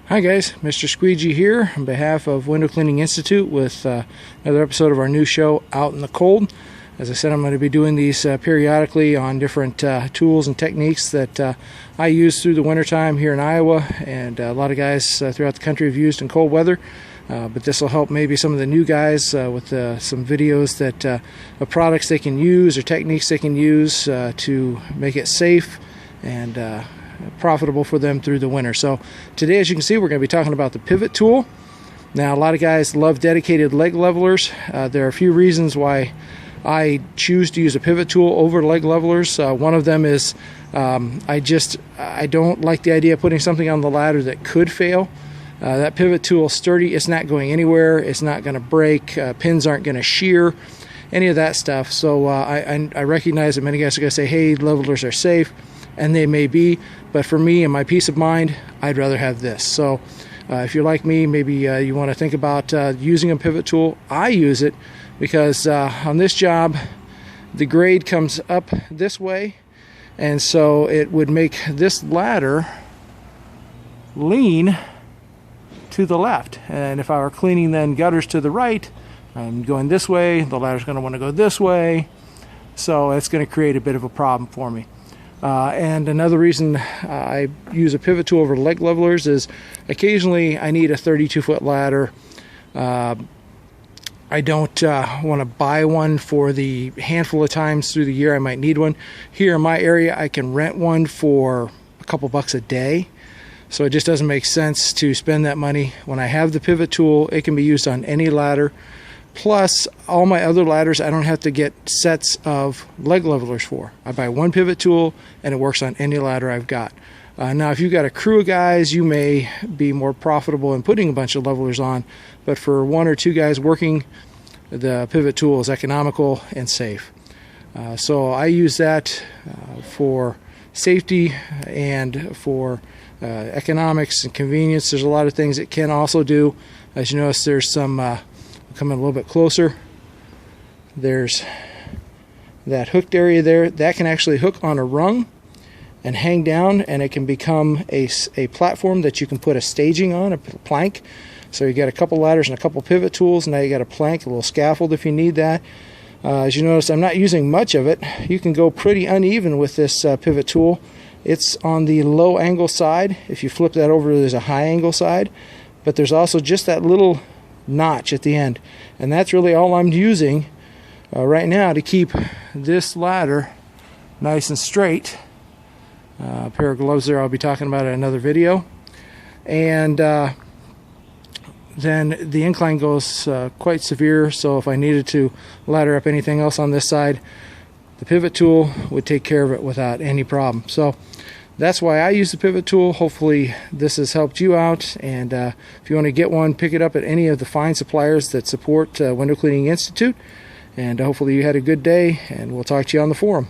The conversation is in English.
Hi guys, Mr. Squeegee here on behalf of Window Cleaning Institute with another episode of our new show, Out in the Cold. As I said, I'm going to be doing these periodically on different tools and techniques that I use through the wintertime here in Iowa, and a lot of guys throughout the country have used in cold weather. But this will help maybe some of the new guys with some videos that of products they can use or techniques they can use to make it safe and profitable for them through the winter. So today, as you can see, we're going to be talking about the pivot tool. Now, a lot of guys love dedicated leg levelers. There are a few reasons why I choose to use a pivot tool over leg levelers. One of them is I don't like the idea of putting something on the ladder that could fail. That pivot tool is sturdy. It's not going anywhere. It's not going to break. Pins aren't going to shear, any of that stuff. So I recognize that many guys are going to say, hey, levelers are safe, and they may be, but for me and my peace of mind, I'd rather have this. So if you're like me, maybe you want to think about using a pivot tool. I use it because on this job, the grade comes up this way, and so it would make this ladder lean to the left. And if I were cleaning then gutters to the right, I'm going this way, the ladder's going to want to go this way, so it's going to create a bit of a problem for me. And another reason I use a pivot tool over leg levelers is occasionally I need a 32-foot ladder. I don't want to buy one for the handful of times through the year I might need one. Here in my area, I can rent one for a couple bucks a day. So it just doesn't make sense to spend that money. When I have the pivot tool, it can be used on any ladder. Plus, all my other ladders, I don't have to get sets of leg levelers for. I buy one pivot tool, and it works on any ladder I've got. Now, if you've got a crew of guys, you may be more profitable in putting a bunch of levelers on. But for one or two guys working, the pivot tool is economical and safe. So I use that for safety and for economics and convenience. There's a lot of things it can also do. As you notice, there's some coming a little bit closer. There's that hooked area there that can actually hook on a rung and hang down, and it can become a platform that you can put a staging on, a plank. So you got a couple ladders and a couple pivot tools. Now you got a plank, a little scaffold if you need that. As you notice, I'm not using much of it. You can go pretty uneven with this pivot tool. It's on the low angle side. If you flip that over, there's a high angle side, but there's also just that little notch at the end, and that's really all I'm using right now to keep this ladder nice and straight. A pair of gloves there I'll be talking about in another video. And then the incline goes quite severe, so if I needed to ladder up anything else on this side, the pivot tool would take care of it without any problem. So that's why I use the pivot tool. Hopefully this has helped you out, and if you want to get one, pick it up at any of the fine suppliers that support Window Cleaning Institute, and hopefully you had a good day, and we'll talk to you on the forum.